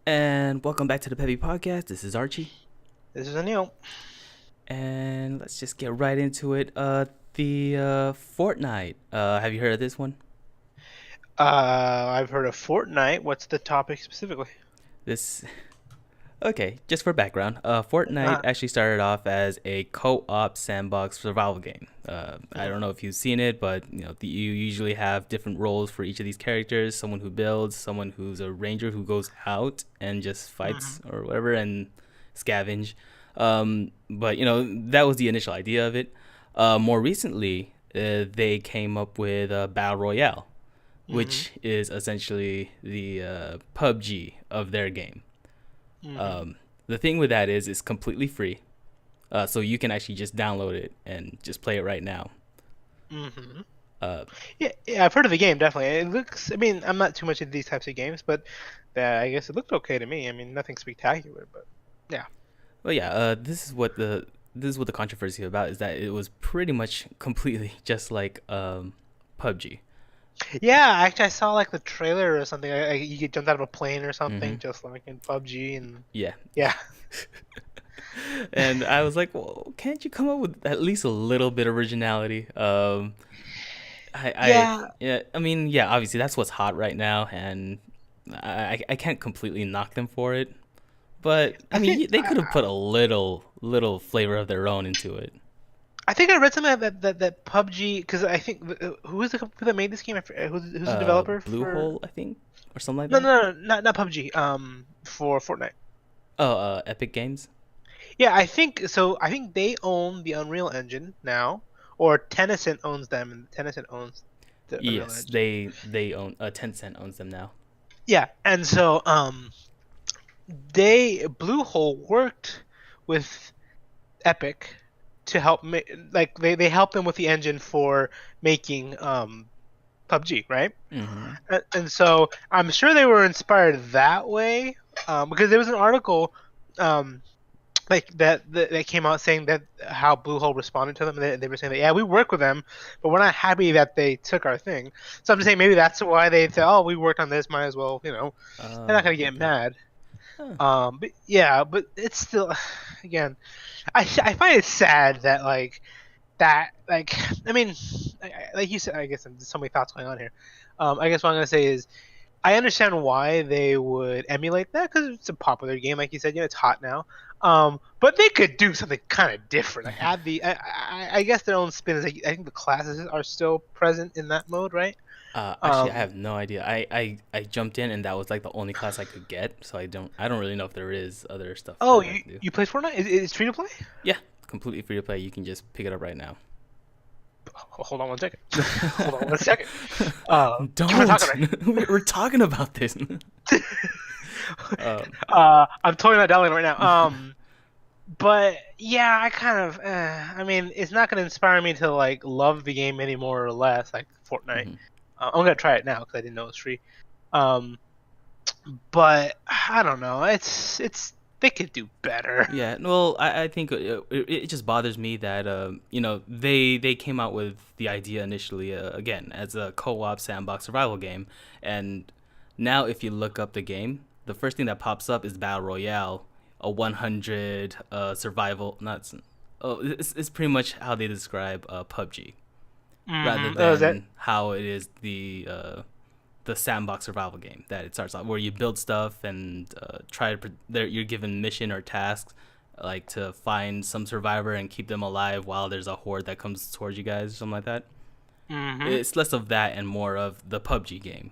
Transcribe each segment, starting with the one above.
And welcome back to the Peppy podcast. This is Archie, This is Anil. and let's just get right into it. The Fortnite. Have you heard of this one? I've heard of Fortnite. What's the topic specifically? This Okay. Just for background, Fortnite Uh, actually started off as a co-op sandbox survival game. I don't mm, know if you've seen it, but you usually have different roles for each of these characters. Someone who builds, someone who's a ranger who goes out and just fights mhm, or whatever and scavenge. But that was the initial idea of it. More recently, they came up with a battle royale, mhm, which is essentially the PUBG of their game. mhm, The thing with that is it's completely free, so you can actually just download it and just play it right now. mhm. Uh, Yeah, I've heard of the game, definitely. It looks, I mean, I'm not too much into these types of games, but I guess it looked okay to me. I mean, nothing spectacular, but yeah. but yeah, this is what the controversy about is that it was pretty much completely just like PUBG. Yeah, actually, I saw like the trailer or something. You get jumped out of a plane or Hmm. something, just like in PUBG, and Yeah, yeah. and I was like, well, can't you come up with at least a little bit of originality? Yeah, Yeah, I mean, yeah, obviously that's what's hot right now, and I can't completely knock them for it. But I I think mean, they could have put a little flavor of their own into it. I think I read something that PUBG, because I think who is the company that made this game? Who's the developer for? Bluehole, I think, or something like No, that. no, no, not PUBG. For Fortnite. Oh, Epic Games. Yeah, I think so. I think they own the Unreal Engine now, or Tennyson owns them, and Tennyson owns the Unreal Yes, Engine. they own. Tencent owns them now. Yeah, and so they Bluehole worked with Epic to help make like they helped them with the engine for making PUBG, right? Mm-hmm. And so I'm sure they were inspired that way, because there was an article um, like that came out saying that how Bluehole responded to them. They were saying that, yeah, we work with them, but we're not happy that they took our thing. So I'm just saying maybe that's why they said, oh, we worked on this, might as well, they're not Oh, gonna get okay. mad. Huh. But yeah, but it's still, again, I find it sad that like I mean, like you said, I guess there's so many thoughts going on here. I guess what I'm gonna say is I understand why they would emulate that because it's a popular game, like you said. It's hot now. But they could do something kind of different. Like add I guess their own spin is. Like, I think the classes are still present in that mode, right? Actually, I Um, have no idea. I jumped in and that was like the only class I could get, so I don't really know if there is other stuff oh, that I you can do. you play Fortnite? It's free to play? Yeah, completely free to play. You can just pick it up right now. Hold on one second. Hold on one second. Do you want to talk Don't. about We're talking about this. it? um, I'm totally not downloading right now. But yeah, I kind of. I mean, it's not going to inspire me to like love the game any more or less, like Fortnite. mhm. I'm gonna try it now because I didn't know it was free. Um, but I don't know. It's they could do better. Yeah, well, I think it just bothers me that they came out with the idea initially again as a co-op sandbox survival game, and now if you look up the game, the first thing that pops up is battle royale, a 100 survival not s- oh it's pretty much how they describe PUBG rather Oh, is that? than how it is the sandbox survival game that it starts off where you build stuff and you're given mission or tasks like to find some survivor and keep them alive while there's a horde that comes towards you guys, something like that. Mm-hmm. It's less of that and more of the PUBG game.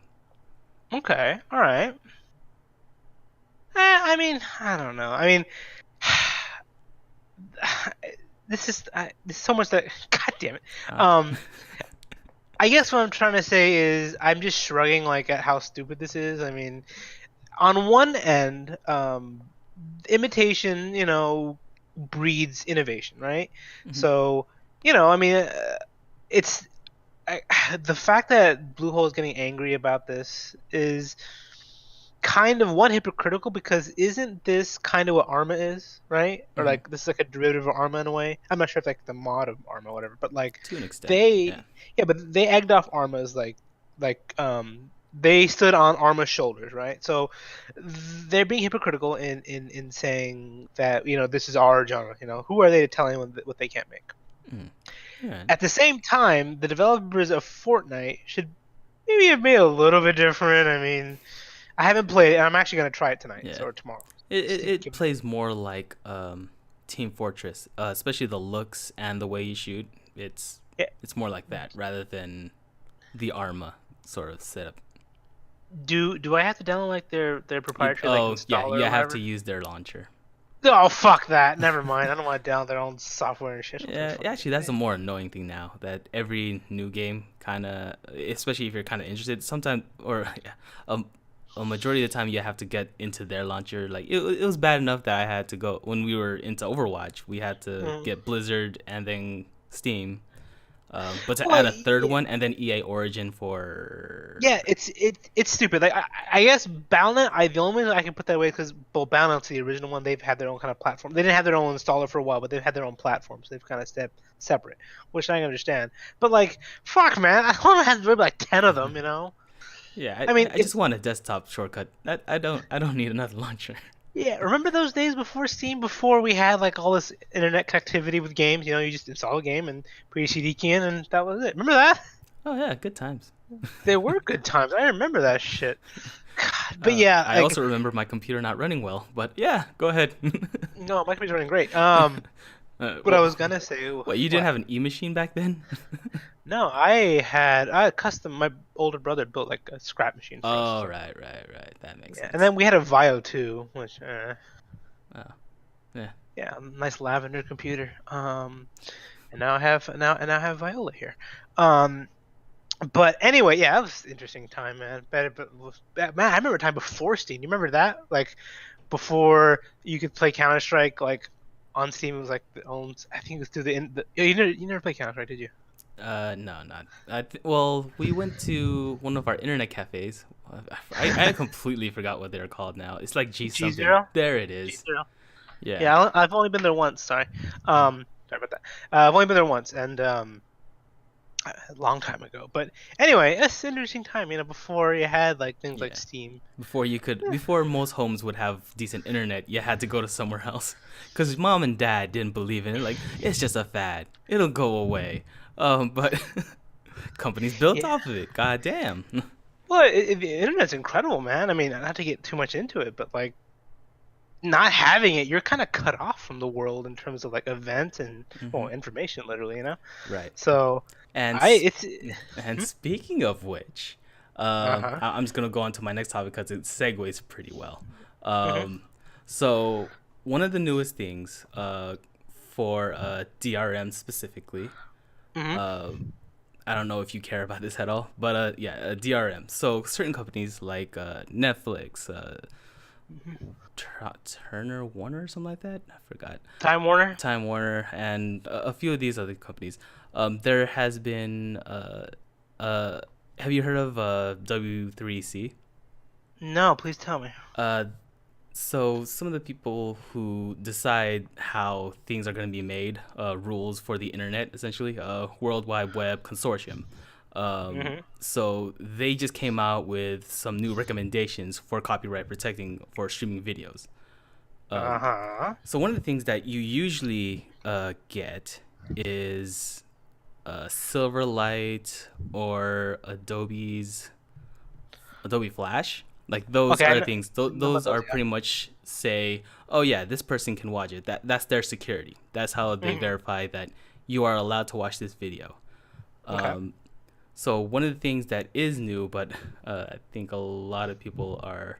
Okay. All right. I mean, I don't know. I mean, this is so much that. God damn it. Uh, Um, I guess what I'm trying to say is I'm just shrugging like at how stupid this is. I mean, on one end, imitation, breeds innovation, right? mhm. So, I mean, it's I, the fact that Bluehole is getting angry about this is kind of one hypocritical because isn't this kind of what Arma is, right? Or Mhm. like this is like a derivative of Arma in a way. I'm not sure if like the mod of Arma or whatever, but like To an extent, yeah. they, yeah, but they egged off Arma's like they stood on Arma's shoulders, right? So they're being hypocritical in saying that this is our genre. Who are they to tell anyone what they can't make? Mm. Yeah. At the same time, the developers of Fortnite should maybe have made it a little bit different. I mean, I haven't played it, and I'm actually gonna try it tonight Yeah. or tomorrow. It, Just it, to it give plays more like Team Fortress, especially the looks and the way you shoot. yeah. It's more like that rather than the Arma sort of setup. Do I have to download like their proprietary like Oh yeah, installer you or have to whatever? use their launcher. Oh fuck that! Never mind. I don't want to download their own software and shit. What the Yeah, fuck? actually, that's a more annoying thing now. That every new game, kind of, especially if you're kind of interested, sometimes or yeah, a majority of the time, you have to get into their launcher. Like it was bad enough that I had to go when we were into Overwatch. We had to Mm. get Blizzard and then Steam. But to Well, add a third one and then EA Origin for yeah, it's stupid. Like I guess Battle.net, the only reason I can put that away because well, Battle.net's the original one. They've had their own kind of platform. They didn't have their own installer for a while, but they've had their own platforms. They've kind of stepped separate, which I can understand. But like, fuck, man, I don't have like 10 of them. yeah, I mean, I just want a desktop shortcut. That I don't need another launcher. yeah. Remember those days before Steam, before we had like all this internet connectivity with games? You just install a game and put your CD key in, and that was it. Remember that? Oh yeah, good times. They were good times. I remember that shit. God, but yeah, I like also remember my computer not running well, but yeah, go ahead. no, my computer's running great. What I Well, was gonna say. what, you didn't have an e-machine back then? No, I custom. My older brother built like a scrap machine for us. Oh, So, right. That makes yeah, sense. and then we had a Vio too, which Oh, yeah. yeah, nice lavender computer. And now I have Viola here. Um, but anyway, yeah, that was an interesting time, man. Man, I remember a time before Steam. You remember that? Like before you could play Counter Strike like on Steam. It was like the own. I think it was through you never played Counter Strike, did you? No, not. Well, we went to one of our internet cafes. I completely forgot what they're called now. It's like G G something. Zero. There it G is. Zero. Yeah. Yeah, I've only been there once. Sorry. Sorry about that. I've only been there once, and a long time ago. But anyway, it's an interesting time. Before you had like things like Yeah. Steam. Before most homes would have decent internet, you had to go to somewhere else because mom and dad didn't believe in it. Like it's just a fad, it'll go away. But companies built Yeah. off of it. God damn. Well, the internet's incredible, man. I mean, not to get too much into it, but like not having it, you're kind of cut off from the world in terms of like events and well, Hmm. information, literally. Right. So And I it's and speaking of which, uh-huh. I'm just gonna go on to my next topic because it segues pretty well. Hmm. So one of the newest things, for DRM specifically, Hmm. uh, I don't know if you care about this at all, but yeah, DRM. So certain companies like Netflix, Turner Warner or something like that. I forgot. Time Warner. Time Warner and a few of these other companies. There has been. Have you heard of W3C? No, please tell me. Uh, so some of the people who decide how things are going to be made, rules for the internet, essentially, World Wide Web Consortium. Hmm. So they just came out with some new recommendations for copyright protecting for streaming videos. Uh-huh. So one of the things that you usually get is Silverlight or Adobe Flash. Like those Okay, are the things. know about Those those, are pretty much say, oh yeah, this person can watch it. That's their security. That's how yeah. they verify that you are allowed to watch this video. Okay. Um, so one of the things that is new, but I think a lot of people are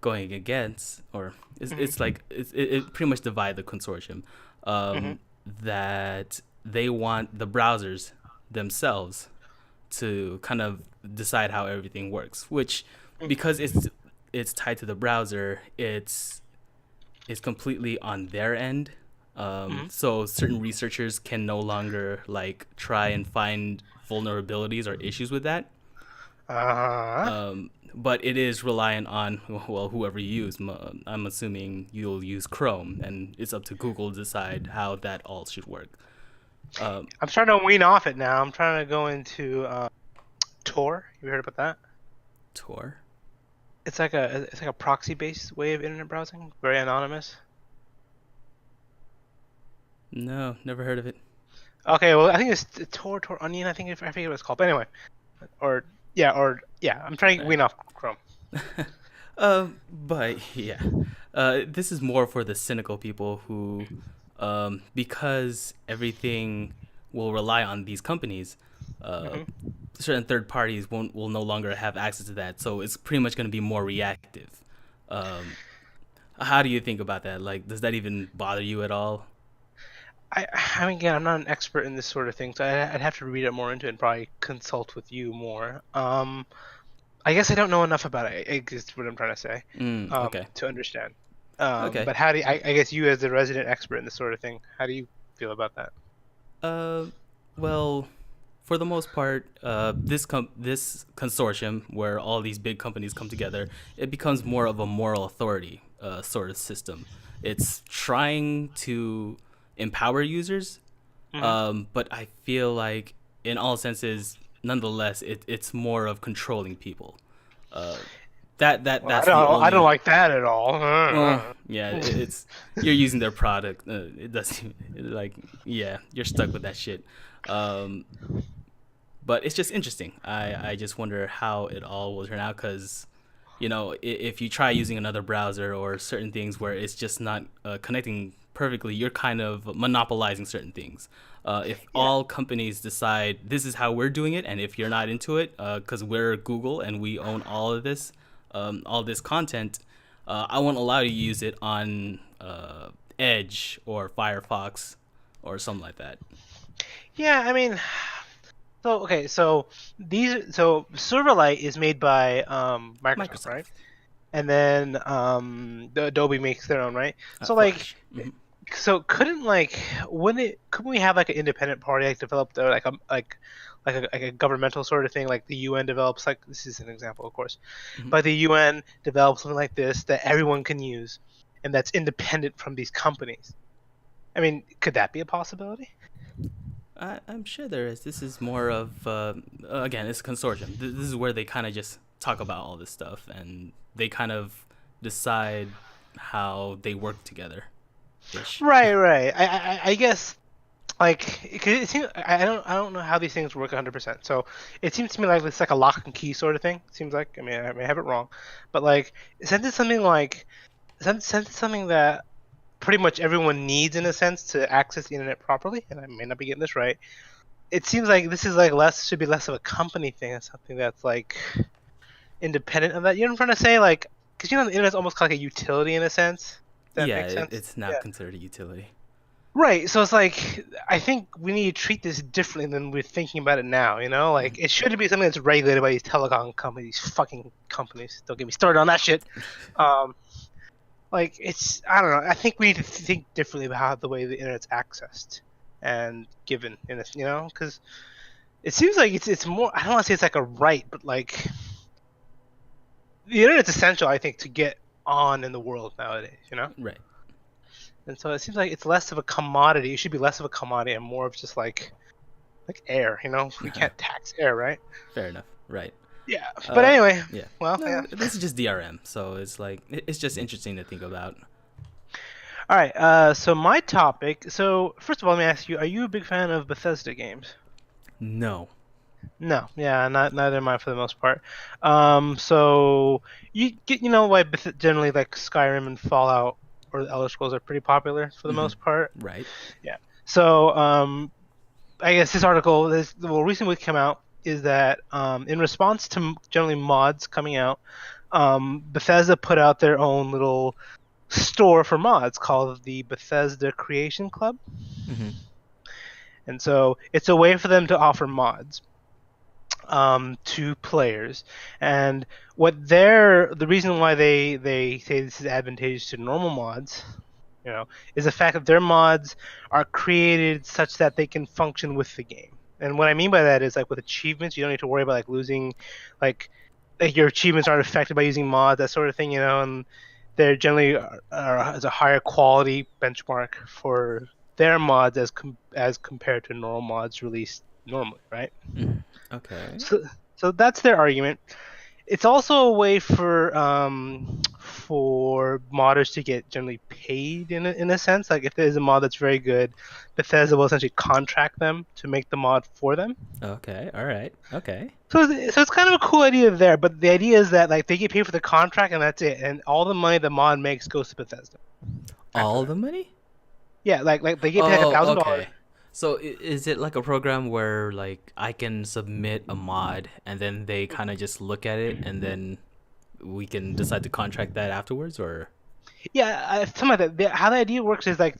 going against, or it's like it pretty much divide the consortium, Hmm. that they want the browsers themselves to kind of decide how everything works, which because it's tied to the browser, it's completely on their end. Hmm. So certain researchers can no longer like try and find vulnerabilities or issues with that. Uh-huh. But it is reliant on, well, whoever you use. I'm assuming you'll use Chrome, and it's up to Google to decide how that all should work. Um, I'm starting to wean off it now. I'm trying to go into Tor. You heard about that? Tor? It's like a proxy based way of internet browsing, very anonymous. No, never heard of it. Okay, well I think it's Tor Onion. I forget what it's called. But anyway, or yeah. I'm trying to Right. wean off Chrome. But yeah, this is more for the cynical people who, because everything will rely on these companies, uh, Hmm. certain third parties will no longer have access to that. So it's pretty much going to be more reactive. Um, how do you think about that? Like, does that even bother you at all? I mean, again, I'm not an expert in this sort of thing, so I'd have to read it more into it and probably consult with you more. I guess I don't know enough about it. Is what I'm trying to say, Okay. to understand. Okay. But how do I guess you, as the resident expert in this sort of thing, how do you feel about that? Uh, well, for the most part, this consortium where all these big companies come together, it becomes more of a moral authority sort of system. It's trying to empower users, Hmm. but I feel like in all senses, nonetheless, it's more of controlling people. Uh, Well, that's the I don't only. like that at all. Well, yeah, it's you're using their product. It doesn't like yeah, you're stuck with that shit. Um, but it's just interesting. I just wonder how it all will turn out because if you try using another browser or certain things where it's just not connecting perfectly, you're kind of monopolizing certain things. If Yeah. all companies decide this is how we're doing it, and if you're not into it, because we're Google and we own all this content, I won't allow you to use it on Edge or Firefox or something like that. Yeah, I mean, so Silverlight is made by Microsoft, right? Microsoft, And then the Adobe makes their own, right? So like, Flash. Hmm. so couldn't we have like an independent party like develop like a governmental sort of thing, like the UN develops, like this is an example, of course, Hmm. but the UN develops something like this that everyone can use, and that's independent from these companies. I mean, could that be a possibility? I'm sure there is. This is more of again, it's a consortium. This is where they kind of just talk about all this stuff and they kind of decide how they work together, ish. Right, right. I guess like 'cause it seems I don't know how these things work 100%. So it seems to me like it's like a lock and key sort of thing. It seems like, I mean, I may have it wrong, but like since it's something like since it's something that pretty much everyone needs in a sense to access the internet properly, and I may not be getting this right. It seems like this is like less should be less of a company thing and something that's like independent of that. You know what I'm trying to say? Like, because the internet's almost like a utility in a sense. If that Yeah, makes sense. it's now Yeah. considered a utility. Right. So it's like I think we need to treat this differently than we're thinking about it now. Like Mhm. it should be something that's regulated by these telecom companies, these fucking companies. Don't get me started on that shit. Um, like it's I don't know. I think we need to think differently about how the way the internet's accessed and given in this. Because it seems like it's more. I don't want to say it's like a right, but like the internet's essential. I think to get on in the world nowadays. Right. And so it seems like it's less of a commodity. It should be less of a commodity and more of just like air. We can't tax air, right? Fair enough. Right. Yeah. But Uh, anyway, yeah. well, yeah. No, this is just DRM, so it's like it's just interesting to think about. All right. So my topic. So first of all, let me ask you: are you a big fan of Bethesda games? No. No. Yeah. Not neither am I for the most part. So you get why generally like Skyrim and Fallout or the Elder Scrolls are pretty popular for the Hmm. most part. Right. Yeah. So I guess this recently came out is that in response to generally mods coming out, Bethesda put out their own little store for mods called the Bethesda Creation Club, Hmm. and so it's a way for them to offer mods to players. And the reason why they say this is advantageous to normal mods, is the fact that their mods are created such that they can function with the game. And what I mean by that is like with achievements, you don't need to worry about like losing, like, your achievements aren't affected by using mods, that sort of thing, and they're generally as a higher quality benchmark for their mods as compared to normal mods released normally, right? Hmm. Okay. So so that's their argument. it's also a way for modders to get generally paid in a sense. Like if there's a mod that's very good, Bethesda will essentially contract them to make the mod for them. Okay. All right. Okay. So it's kind of a cool idea there, but the idea is that like they get paid for the contract and that's it, and all the money the mod makes goes to Bethesda after All that. the money? Yeah, like they get paid like Oh, $1,000. okay. So is it like a program where like I can submit a mod and then they kind of just look at it and then we can decide to contract that afterwards, or? Yeah, something like that. How the idea works is like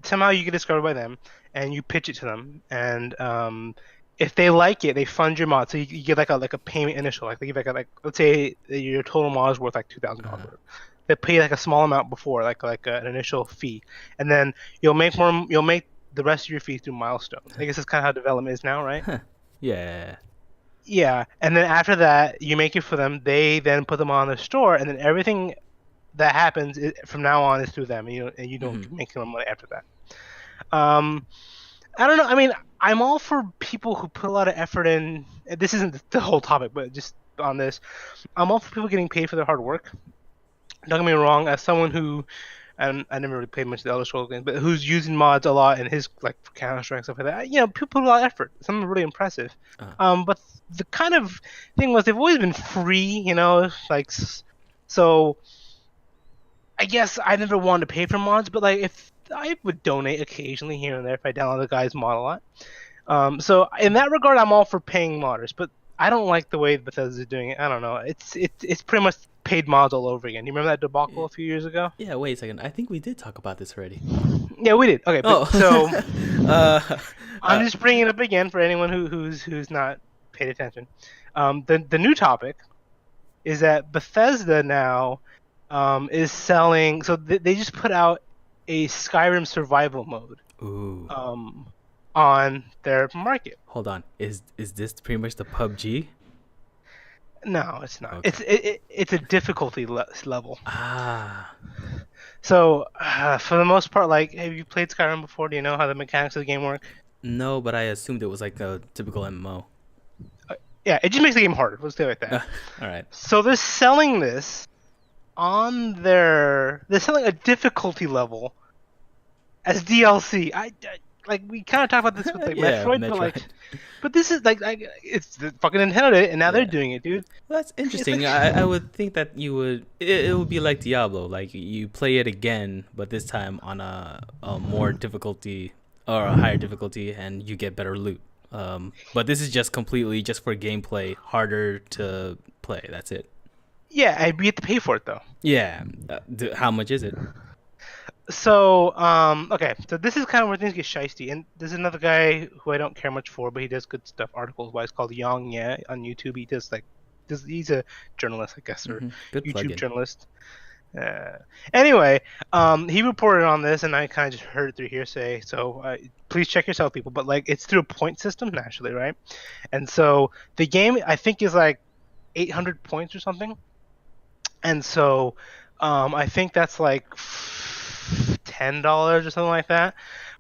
somehow you get discovered by them, and you pitch it to them, and if they like it, they fund your mod. So you get like a payment initial. Like they give like let's say your total mod is worth like $2,000. Uh-huh. They pay like a small amount before, an initial fee, and then you'll make the rest of your fees through milestones. I guess that's kind of how development is now, right? Huh. Yeah. Yeah, and then after that, you make it for them. They then put them on the store, and then everything that happens from now on is through them, and you don't Hmm. make any money after that. Um, I don't know. I mean, I'm all for people who put a lot of effort in. This isn't the whole topic, but just on this, I'm all for people getting paid for their hard work. Don't get me wrong. As someone who, and I never really played much of the Elder Scrolls games, but who's using mods a lot in his like Counter Strike stuff like that. People put a lot of effort. Something really impressive. Uh, But the kind of thing was they've always been free. So I guess I never wanted to pay for mods, but like if I would donate occasionally here and there if I download the guy's mod a lot. So in that regard, I'm all for paying modders, but I don't like the way Bethesda is doing it. I don't know. It's pretty much paid mods all over again. You remember that debacle a few years ago? yeah. Wait a second. I think we did talk about this already. Yeah, we did. Okay, Oh. but so uh, I'm just bringing it up again for anyone who's not paid attention. The new topic is that Bethesda now is selling. So they just put out a Skyrim survival mode Ooh. on their market. Hold on. Is this pretty much the PUBG? No, it's not. Okay. It's a difficulty level. Ah. So for the most part, like, have you played Skyrim before? Do you know how the mechanics of the game work? No, but I assumed it was like a typical MMO. Yeah, it just makes the game harder. Let's do it like that. All right. So they're selling this they're selling a difficulty level as DLC. Like we kind of talked about this with like Yeah, Metroid, Metroid. but this is like it's the fucking Nintendo did it, and now they're Yeah. doing it, dude. Well, that's It's interesting. like I would think that it would be like Diablo, like you play it again, but this time on a more difficulty or a higher difficulty, and you get better loot. But this is just completely just for gameplay, harder to play. That's it. yeah, and you have to pay for it though. Yeah. How much is it? So okay, so this is kind of where things get shisty, and there's another guy who I don't care much for, but he does good stuff articles wise called Yang Yeah on YouTube. He does he's a journalist, I guess, or Good YouTube plug-in. journalist. Anyway, he reported on this, and I kind of just heard it through hearsay. So please check yourself, people. But like, it's through a point system naturally, right? And so the game I think is like 800 points or something. And so I think that's like $10 or something like that.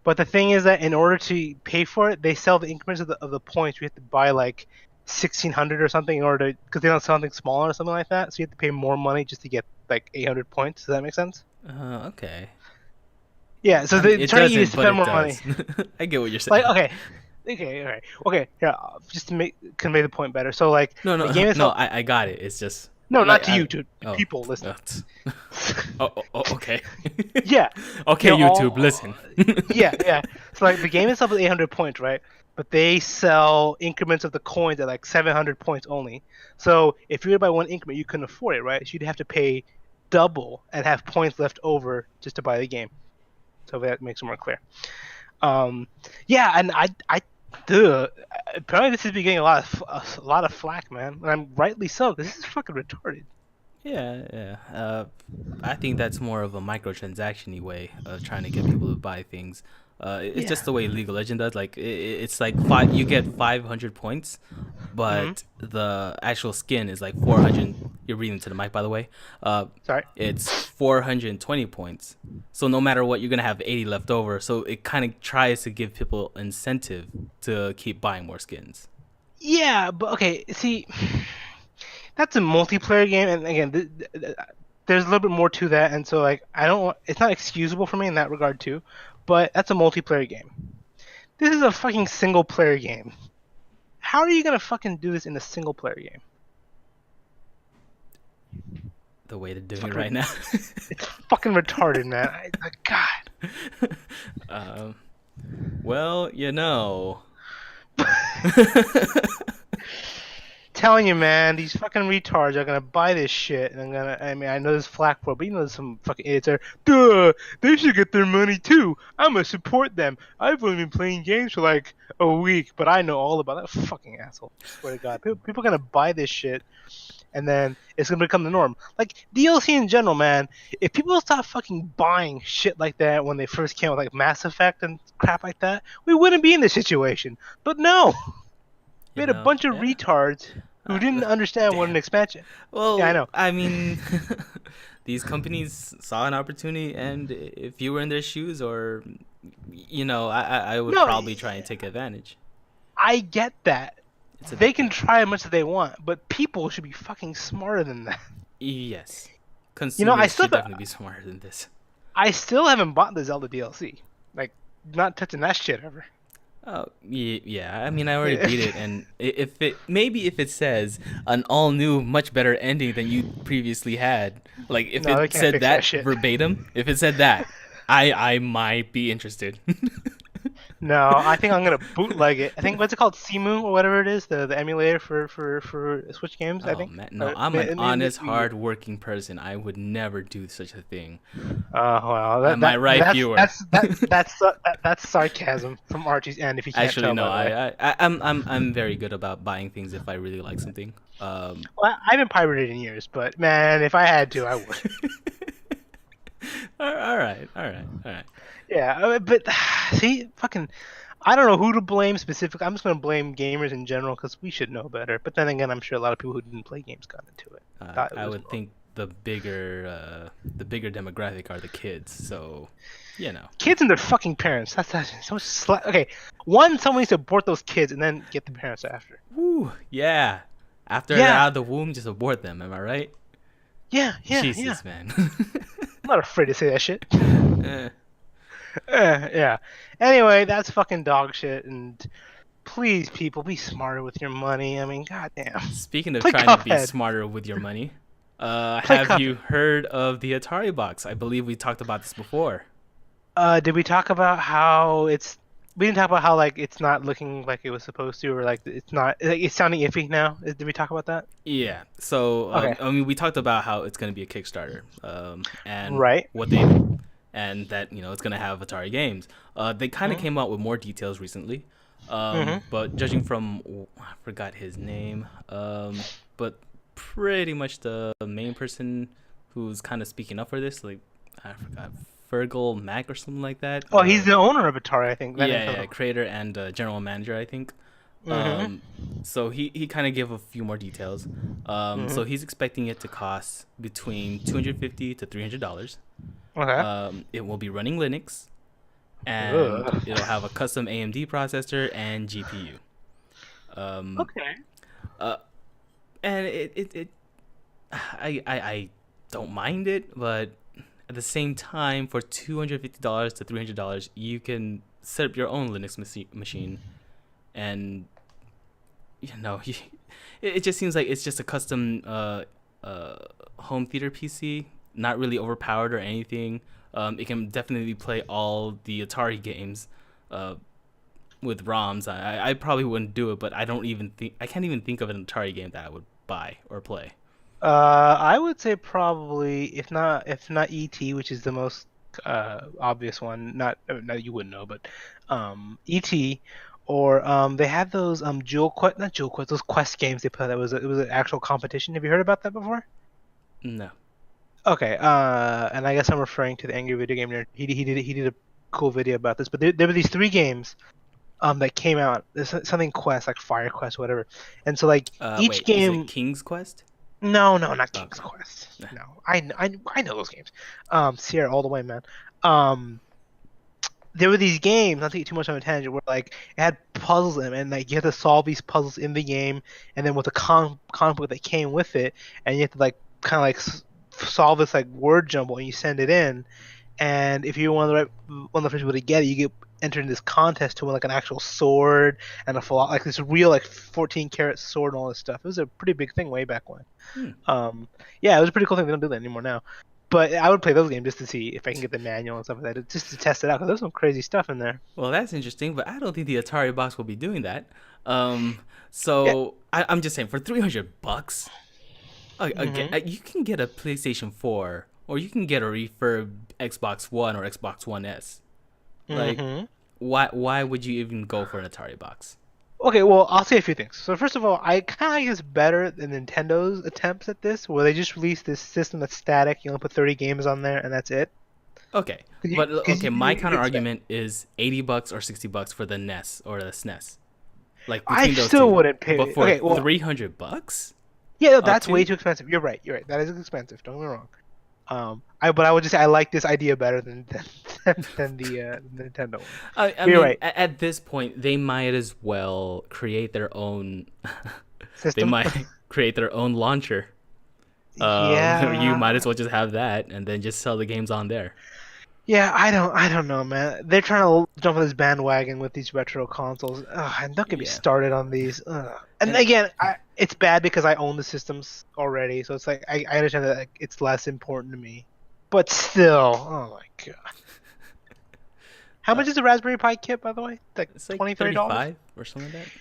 But the thing is that in order to pay for it, they sell the increments of the points. You have to buy like 1,600 or something in order to, because they don't sell something smaller or something like that. So you have to pay more money just to get like 800 points. Does that make sense? Okay. Yeah. So I mean, they're it trying to get you to doesn't, but spend it more money. does. I get what you're saying. Like okay, all right, okay. Yeah, just to convey the point better. So like No, the no, game no. itself. I got it. It's just No, like not to you, to oh, people listening. okay. Yeah. Okay, YouTube, listen. Yeah. So like the game itself is 800 points, right? But they sell increments of the coins at like 700 points only. So if you were to buy one increment, you couldn't afford it, right? So you'd have to pay double and have points left over just to buy the game. So that makes it more clear. Yeah, and dude, apparently this has been getting a lot of flack, man, and I'm rightly so. This is fucking retarded. Yeah. I think that's more of a microtransaction-y way of trying to get people to buy things. It's Yeah. just the way League of Legends does. Like it's like five. You get 500 points, Hmm. but the actual skin is like 400. You're reading to the mic, by the way. Sorry. It's 420 points. So no matter what, you're gonna have 80 left over. So it kind of tries to give people incentive to keep buying more skins. Yeah, but okay. See, that's a multiplayer game, and again, there's a little bit more to that, and so like I don't, it's not excusable for me in that regard too, but that's a multiplayer game. This is a fucking single player game. How are you gonna fucking do this in a single player game? The way to do It's it fucking, right now. it's fucking retarded, man. God. um, well, Telling you, man, these fucking retards are gonna buy this shit, and I'm gonna. I mean, I know there's flack for it, but there's some fucking idiots there. Duh, they should get their money too. I'm gonna support them. I've only been playing games for like a week, but I know all about that fucking asshole. I swear to God, people are gonna buy this shit, and then it's gonna become the norm. Like DLC in general, man. If people stop fucking buying shit like that when they first came out, like Mass Effect and crap like that, we wouldn't be in this situation. But no, we had a bunch of yeah. retards who didn't understand what an Damn. expansion. Yeah, I Well, know. I mean, these companies saw an opportunity, and if you were in their shoes, or I would No, probably try and take advantage. I get that. It's a They can try as much as they want, but people should be fucking smarter than that. yes, You know, consumers should definitely be smarter than this. I still haven't bought the Zelda DLC. Like, not touching that shit ever. Oh yeah. I mean, I already beat it, and if it says an all new, much better ending than you previously had, like if No, they it can't said fix that that shit. verbatim, if it said that, I might be interested. No, I think I'm gonna bootleg it. I think what's it called, Simu or whatever it is, the emulator for Switch games. I Oh think. man, no, I'm an Maybe honest, hard-working person. I would never do such a thing. well, Am I right, viewer? that's sarcasm from Archie's end. If you can't Actually, tell no. by the way. I'm very good about buying things if I really like something. Well, I haven't pirated in years, but man, if I had to, I would. All right, all right, all right. Yeah, but see, fucking, I don't know who to blame specifically. I'm just gonna blame gamers in general because we should know better. But then again, I'm sure a lot of people who didn't play games got into it. Thought it I was would think the bigger demographic are the kids. So, kids and their fucking parents. That's so okay. One, someone needs to abort those kids and then get the parents after. woo, yeah. After they're Yeah, out of the womb, just abort them. Am I right? yeah. Jesus, man. I'm not afraid to say that shit. Eh. Yeah. Anyway, that's fucking dog shit. And please, people, be smarter with your money. I mean, goddamn. Speaking of Play trying to be Cuphead. smarter with your money, Play have you Cuphead. heard of the Atari Box? I believe we talked about this before. Did we talk about how it's? We didn't talk about how like it's not looking like it was supposed to, or like it's not. Like, it's sounding iffy now. Did we talk about that? Yeah. So, Okay. I mean, we talked about how it's going to be a Kickstarter, and Right. and that it's going to have Atari games. They kind of Mm-hmm. came out with more details recently, Mm-hmm. but judging from I forgot his name, but pretty much the main person who's kind of speaking up for this, like I forgot Fergal Mac or something like that. Oh, he's the owner of Atari, I think. That Yeah, creator and general manager, I think. Mm-hmm. So he kind of gave a few more details. So Mm-hmm. he's expecting it to cost between $250 to $300. Okay. It will be running Linux, and Ugh. it'll have a custom AMD processor and GPU. Um, Okay. uh, and I don't mind it, but at the same time, for $250 to $300, you can set up your own Linux machine, and it just seems like it's just a custom home theater PC, not really overpowered or anything. It can definitely play all the Atari games with ROMs. I probably wouldn't do it, but I can't even think of an Atari game that I would buy or play. I would say probably if not ET, which is the most obvious one. Not no, you wouldn't know, but ET, or they had those Jewel Quest, not Jewel Quest, those Quest games they put. It was an actual competition. Have you heard about that before? No. Okay, and I guess I'm referring to the Angry Video Game Nerd. He did a cool video about this, but there were these three games that came out. There's something Quest, like Fire Quest, whatever. And so like each Wait, is it game. King's Quest? No, no, not King's Okay. Quest. No, I know those games. Sierra all the way, man. Um, there were these games, not to get too much on a tangent, where like it had puzzles in them, and like you had to solve these puzzles in the game, and then with the conflict that came with it, and you have to like kind of like solve this like word jumble, and you send it in, and if you're one of the first people to get it, you get entered in this contest to win like an actual sword and a full like this real like 14 karat sword and all this stuff. It was a pretty big thing way back when. Hmm. Yeah, it was a pretty cool thing. They don't do that anymore now. But I would play those games just to see if I can get the manual and stuff like that, just to test it out. Because there's some crazy stuff in there. Well, that's interesting, but I don't think the Atari Box will be doing that. Yeah. So I'm just saying, for $300, again, hmm you can get a PlayStation 4, or you can get a refurb Xbox One or Xbox One S. Like, hmm why would you even go for an Atari Box? Okay, well, I'll say a few things. So first of all, I kind of think it's better than Nintendo's attempts at this, where they just released this system that's static. You only put 30 games on there, and that's it. Okay, Cause you, but cause okay, my you counter can spend. argument is $80 or $60 for the NES or the SNES. Like I between those still two, wouldn't but pay. for Okay, well, $300 yeah, no, up that's way to too expensive. You're right. You're right. That is expensive. Don't get me wrong. But I would just say I like this idea better than the Nintendo one. I But you're mean, right. at this point, they might as well create their own. They System. might create their own launcher. You might Yeah. as well just have that and then just sell the games on there. Yeah, I don't know, man. They're trying to jump on this bandwagon with these retro consoles. Ugh, and don't get me Yeah, started on these. Ugh. And and again, it's bad because I own the systems already, so it's like I understand that like, it's less important to me. But still, oh my god. How uh, much is a Raspberry Pi kit, by the way? Like it's like 20, $30? 35 or something like that.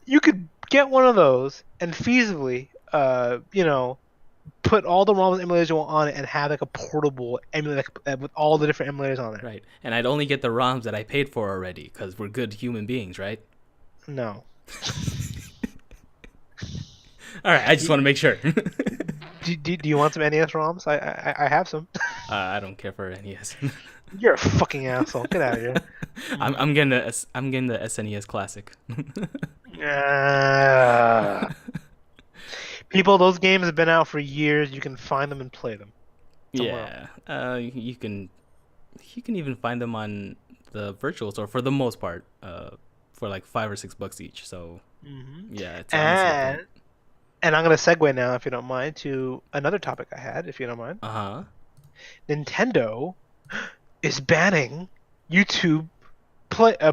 You could get one of those and feasibly, put all the ROMs and emulators you want on it and have like a portable emulator like, with all the different emulators on there. Right, and I'd only get the ROMs that I paid for already because we're good human beings, right? No. All right, I just You, want to make sure. do you want some NES ROMs? I have some. I don't care for NES. You're a fucking asshole. Get out of here. I'm getting the SNES Classic. Uh, people, those games have been out for years. You can find them and play them somewhere else. Yeah, you can even find them on the virtual store for the most part, for like $5 or $6 each. So hmm yeah, it's honestly a point. And and I'm gonna segue now, if you don't mind, to another topic I had, if you don't mind. Uh huh. Nintendo is banning YouTube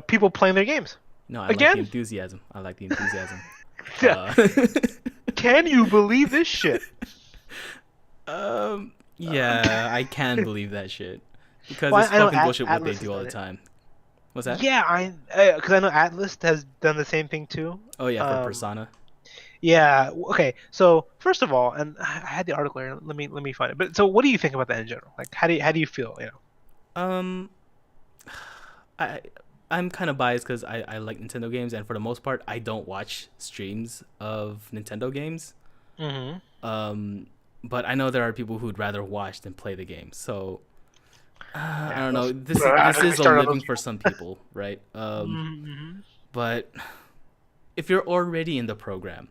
people playing their games No, I like the again. enthusiasm. I like the enthusiasm. Uh, Can you believe this shit? yeah, I can believe that shit because Well, it's I know fucking bullshit what they Atlas has do all done the it. time. What's that? Yeah, because I know Atlas has done the same thing too. Oh yeah, for Um, Persona. yeah. Okay. So first of all, and I had the article here. Let me find it. But so, what do you think about that in general? Like, how do you feel? Um, I I'm kind of biased because I like Nintendo games, and for the most part, I don't watch streams of Nintendo games. Mm-hmm. Um, but I know there are people who'd rather watch than play the game. So I Yeah. don't know. Let's This is a start on living those for people. some people, right? Mm-hmm. But if you're already in the program,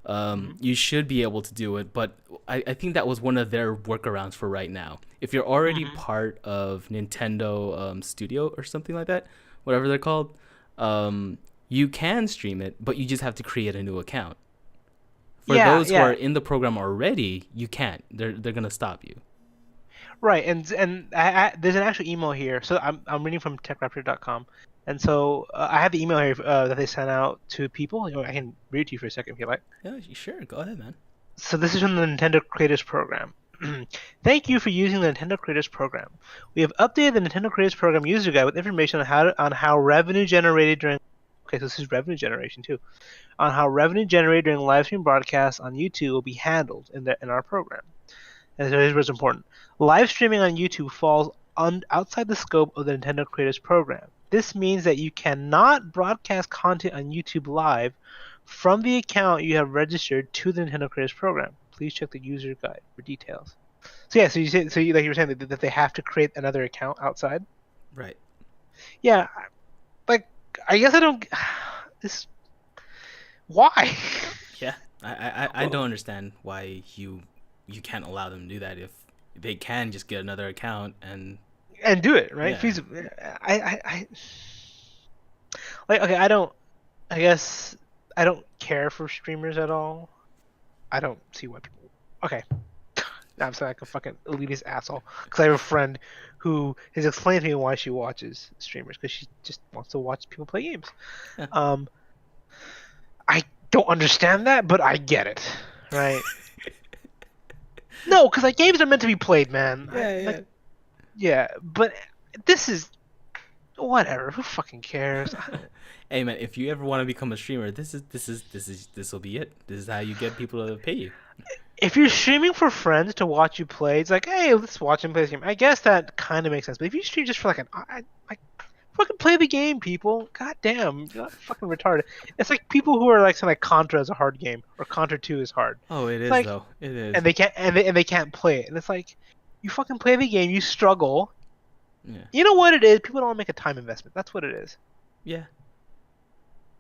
Mm-hmm. you should be able to do it. But I think that was one of their workarounds for right now. If you're already Mm-hmm. part of Nintendo Studio or something like that, whatever they're called, you can stream it, but you just have to create a new account. For Yeah. those who are Yeah. in the program already, you can't. They're gonna stop you. Right, and there's an actual email here. So I'm reading from TechRaptor.com, and so I have the email here that they sent out to people. I can read it to you for a second if you like. Yeah, sure. Go ahead, man. So this is from the Nintendo Creators Program. Thank you for using the Nintendo Creators Program. We have updated the Nintendo Creators Program user guide with information on how revenue generated during. Okay, so this is revenue generation too. On how revenue generated during live stream broadcasts on YouTube will be handled in our program. And so here's what's important. Live streaming on YouTube falls outside the scope of the Nintendo Creators Program. This means that you cannot broadcast content on YouTube Live from the account you have registered to the Nintendo Creators Program. Please check the user guide for details. So yeah, like you were saying that they have to create another account outside. Right. Yeah, like I guess I don't. This why? Yeah. I don't understand why you can't allow them to do that if they can just get another account and and do it right. Yeah. I like okay. I don't. I guess I don't care for streamers at all. I don't see what. Okay, I'm sounding like a fucking elitist asshole because I have a friend who has explained to me why she watches streamers because she just wants to watch people play games. Yeah. Um, I don't understand that, but I get it, right? No, because like games are meant to be played, man. Yeah, Like yeah. yeah, but this is whatever. Who fucking cares? Hey man, if you ever want to become a streamer, this will be it. This is how you get people to pay you. If you're streaming for friends to watch you play, it's like, hey, let's watch him play this game. I guess that kind of makes sense. But if you stream just for like like, fucking play the game, people. God damn, you're not fucking retarded. It's like people who are like saying like Contra is a hard game or Contra 2 is hard. Oh, it It's is like, though. It is. and they can't and they can't play it. And it's like, you fucking play the game, you struggle. Yeah. You know what it is? People don't want to make a time investment. That's what it is. Yeah.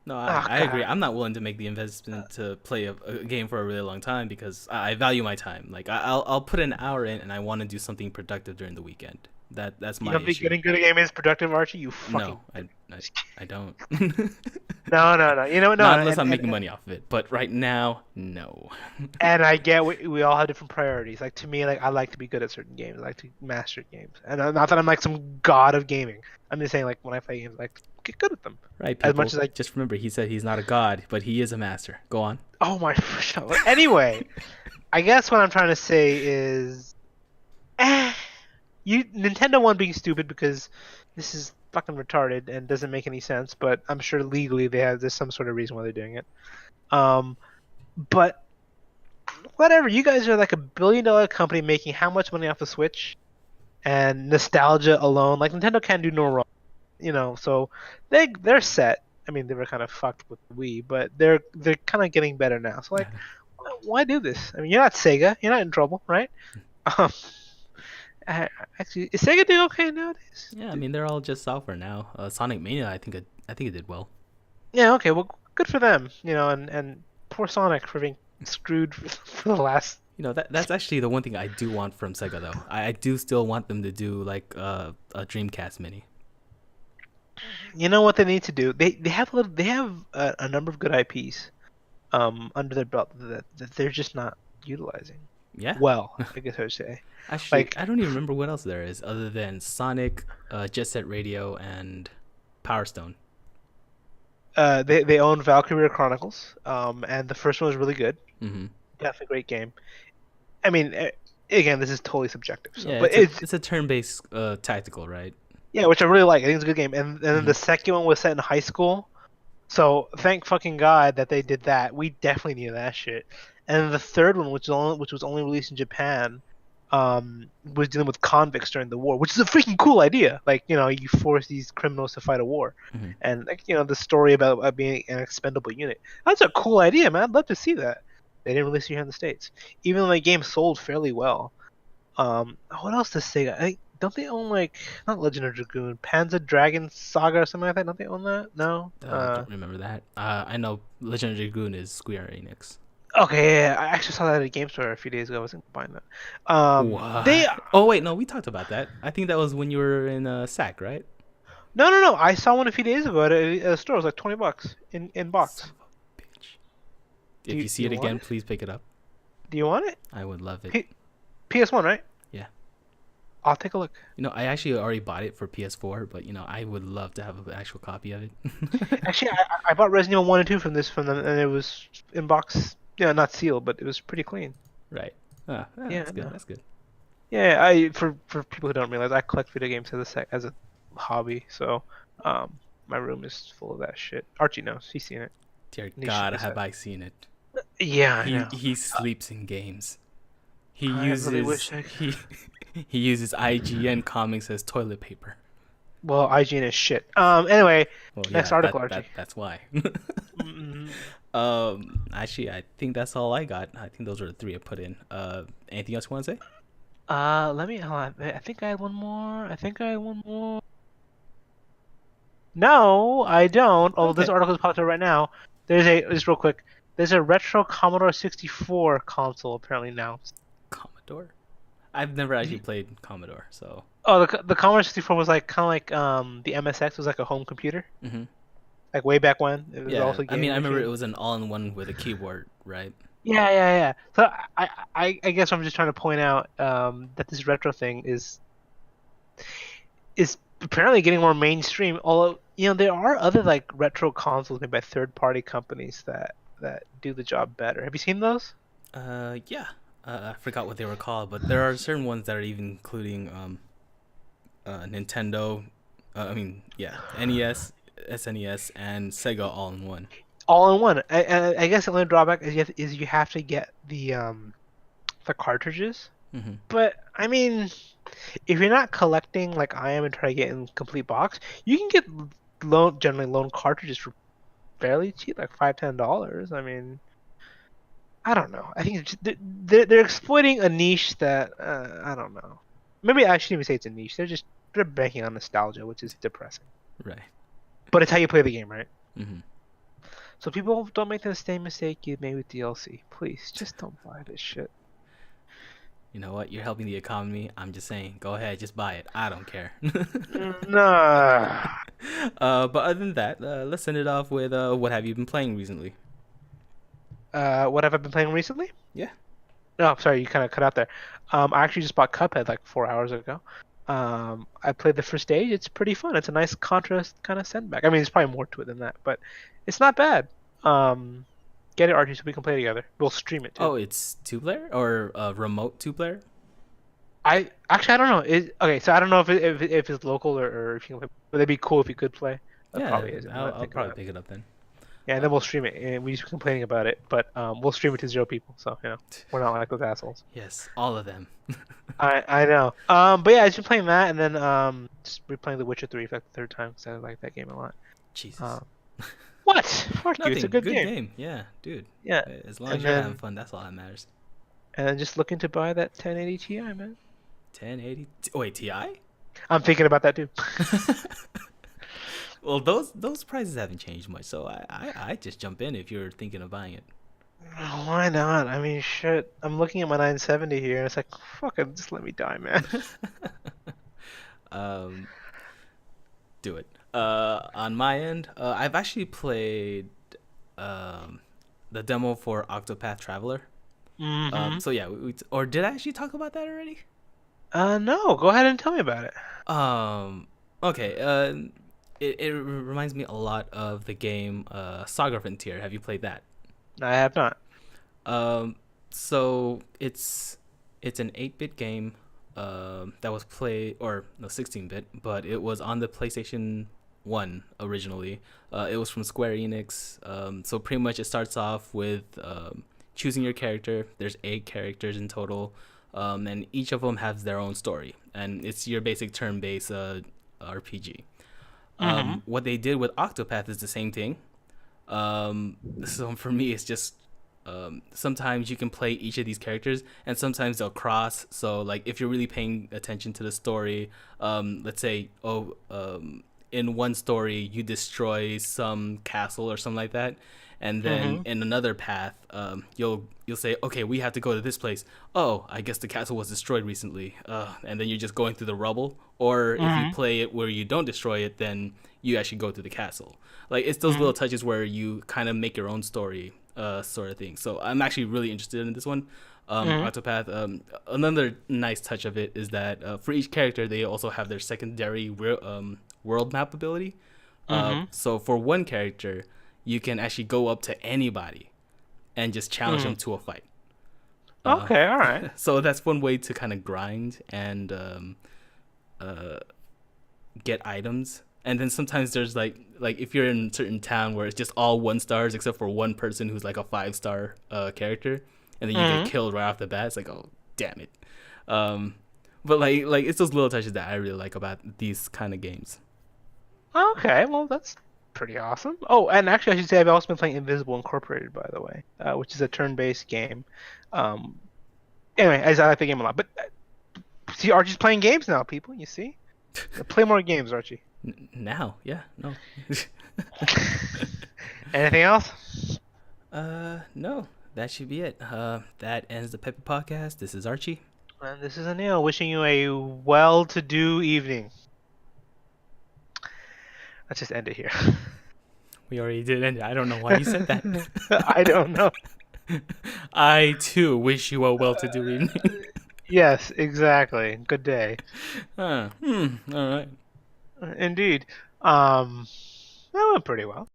No, Oh I agree. god. I'm not willing to make the investment to play a game for a really long time because I value my time. Like I'll put an hour in and I want to do something productive during the weekend. That's You my don't think issue. getting good at game is productive, Archie? You fucking. No, I don't. No. You know what? No, Not unless I'm and, making money off of it. But right now, no. and I get we all have different priorities. Like to me, like I like to be good at certain games. I like to master games, and not that I'm like some god of gaming. I'm just saying like when I play games, I like get good at them Right, as people. much as I. Just remember, he said he's not a god, but he is a master. Go on. Oh my! Anyway, I guess what I'm trying to say is, you Nintendo one being stupid because this is fucking retarded and doesn't make any sense. But I'm sure legally there's some sort of reason why they're doing it. But whatever. You guys are like $1 billion company making how much money off the Switch? And nostalgia alone, like Nintendo can do no wrong, So they're set. I mean, they were kind of fucked with the Wii, but they're kind of getting better now. So like, why do this? I mean, you're not Sega. You're not in trouble, right? Um, actually, is Sega doing okay nowadays? Yeah, I mean they're all just software now. Sonic Mania, I think it did well. Yeah. Okay. Well, good for them. And poor Sonic for being screwed for the last. That's actually the one thing I do want from Sega though. I do still want them to do like a Dreamcast Mini. You know what they need to do? They have a number of good IPs under their belt that they're just not utilizing Yeah. well, I guess I would say. Actually, Like I don't even remember what else there is other than Sonic, Jet Set Radio, and Power Stone. they own Valkyria Chronicles, and the first one was really good. Mm-hmm. Definitely a great game. I mean, again, this is totally subjective. So, Yeah, but it's a turn-based tactical, right? yeah, which I really like. I think it's a good game. And then the Mhm. second one was set in high school. So thank fucking God that they did that. We definitely needed that shit. And then the third one, which was only released in Japan, was dealing with convicts during the war, which is a freaking cool idea. Like you force these criminals to fight a war, Mhm. and like the story about being an expendable unit. That's a cool idea, man. I'd love to see that. They didn't release it here in the States, even though the game sold fairly well. What else to say? Don't they own like not Legend of Dragoon, Panzer Dragon Saga or something like that? Don't they own that? No. I don't remember that. I know Legend of Dragoon is Square Enix. Okay, yeah, I actually saw that at a game store a few days ago. I wasn't buying that. They What? Oh wait, no, we talked about that. I think that was when you were in SAC, right? no. I saw one a few days ago at a store. It was like $20 in box. Son of a bitch. Do If you, you see do it you want again, it? please pick it up. Do you want it? I would love it. PS1, right? Yeah. I'll take a look. I actually already bought it for PS4, but I would love to have an actual copy of it. Actually, I bought Resident Evil 1 and 2 from them, and it was in box. Yeah, not sealed, but it was pretty clean. Right. Yeah, That's good. no. That's good. Yeah, I for people who don't realize, I collect video games as a hobby. So, my room is full of that shit. Archie knows. He's seen it. Dear And he God, should have have I seen it? Yeah, I He know. he sleeps in games. He I uses really wish he uses IGN comics as toilet paper. Well, IGN is shit. Anyway, Well, next yeah, article, Archie. that's why. Mm, Actually, I think that's all I got. I think those were the three I put in. Anything else you want to say? let me. Hold on. I think I had one more. I think I had one more. No, I don't. Although this Okay. article is popped up right now. Just real quick. There's a retro Commodore 64 console apparently now. Commodore. I've never actually played Commodore, so Oh, the Commodore 64 was like kind of like the MSX was like a home computer, Hmm. like way back when. It was Yeah, also a I mean, gaming I remember it machine. was an all-in-one with a keyboard, right? Yeah, yeah, yeah. So I guess I'm just trying to point out that this retro thing is apparently getting more mainstream. Although, there are other like retro consoles made by third-party companies that do the job better. Have you seen those? Yeah. I forgot what they were called, but there are certain ones that are even including Nintendo. I mean, yeah, NES, SNES, and Sega all in one. All in one. I guess the only drawback is you have to get the cartridges. Hmm. But I mean, if you're not collecting like I am and try to get in complete box, you can get generally loan cartridges for fairly cheap, like $5-10. I mean, I don't know. I think they're exploiting a niche that I don't know. Maybe I shouldn't even say it's a niche. They're banking on nostalgia, which is depressing. Right. But it's how you play the game, right? Hmm. So people don't make the same mistake you made with DLC. Please, just don't buy this shit. You know what? You're helping the economy. I'm just saying, go ahead, just buy it. I don't care. Nah. But other than that, let's end it off with what have you been playing recently? What have I been playing recently? Yeah. No, sorry, you kind of cut out there. I actually just bought Cuphead like 4 hours ago. I played the first stage. It's pretty fun. It's a nice contrast kind of setback. I mean, there's probably more to it than that, but it's not bad. Um, get it, Archie, so we can play together. We'll stream it too. Oh, it's two-player or remote two-player? I don't know. Okay, so I don't know if it's local or if you can play. But it'd be cool if you could play. That Yeah, probably is. I'm I'll, not I'll thinking probably about it. pick it up then. Yeah, and Uh, then we'll stream it, and we just be complaining about it. But we'll stream it to 0 people, so we're not like those assholes. yes, all of them. I know. But yeah, I just been playing that, and then just replaying The Witcher 3 for like the third time because I like that game a lot. Jesus. Um, what? Fuck you! It's a Nothing. good Good game. game. Yeah, dude. Yeah, As long as and you're having then fun, that's all that matters. just looking to buy that 1080 Ti, man. 1080. Wait, Ti? I'm thinking about that too. Well, those prices haven't changed much, so I just jump in if you're thinking of buying it. Why not? I mean, shit. I'm looking at my 970 here, and it's like, fucking, just let me die, man. um, do it. On my end, I've actually played um, the demo for Octopath Traveler. Mm-hmm. So yeah, or did I actually talk about that already? No. Go ahead and tell me about it. Okay. It reminds me a lot of the game Saga Frontier. Have you played that? I have not. Um, so it's an 8-bit game that was played, or no, 16-bit, but it was on the PlayStation 1 originally. It was from Square Enix. So pretty much it starts off with choosing your character. There's 8 characters in total, and each of them has their own story, and it's your basic turn-based RPG. Mm-hmm. What they did with Octopath is the same thing. So for me, it's just sometimes you can play each of these characters, and sometimes they'll cross. So like if you're really paying attention to the story, let's say in one story you destroy some castle or something like that, and then Mm-hmm. in another path, you'll say, okay, we have to go to this place. Oh, I guess the castle was destroyed recently, and then you're just going through the rubble. Or if you Mm-hmm. play it where you don't destroy it, then you actually go to the castle. Like it's those Mm-hmm. little touches where you kind of make your own story, sort of thing. So I'm actually really interested in this one. Mm-hmm. Octopath. Another nice touch of it is that for each character, they also have their secondary world map ability. Mm-hmm. So for one character, you can actually go up to anybody and just challenge Mm-hmm. them to a fight. Uh, Okay. All right. so that's one way to kind of grind and uh, get items. And then sometimes there's like if you're in a certain town where it's just all 1 stars except for one person who's like a 5-star character, and then you get Mm-hmm. killed right off the bat. It's like, oh damn it. Um, but like it's those little touches that I really like about these kind of games. Okay. Well, that's pretty awesome. Oh, and actually, I should say I've also been playing Invisible Incorporated, by the way, which is a turn-based game. Um. Anyway, I like the game a lot. But see, Archie's playing games now, people. You see? Play more games, Archie. Now, yeah, no. Anything else? No, that should be it. That ends the Peppy podcast. This is Archie. And this is Anil wishing you a well-to-do evening. Let's just end it here. We already did end it. I don't know why you said that. I don't know. I too wish you a well-to-do evening. Yes, exactly. Good day. All right. Indeed. That went pretty well.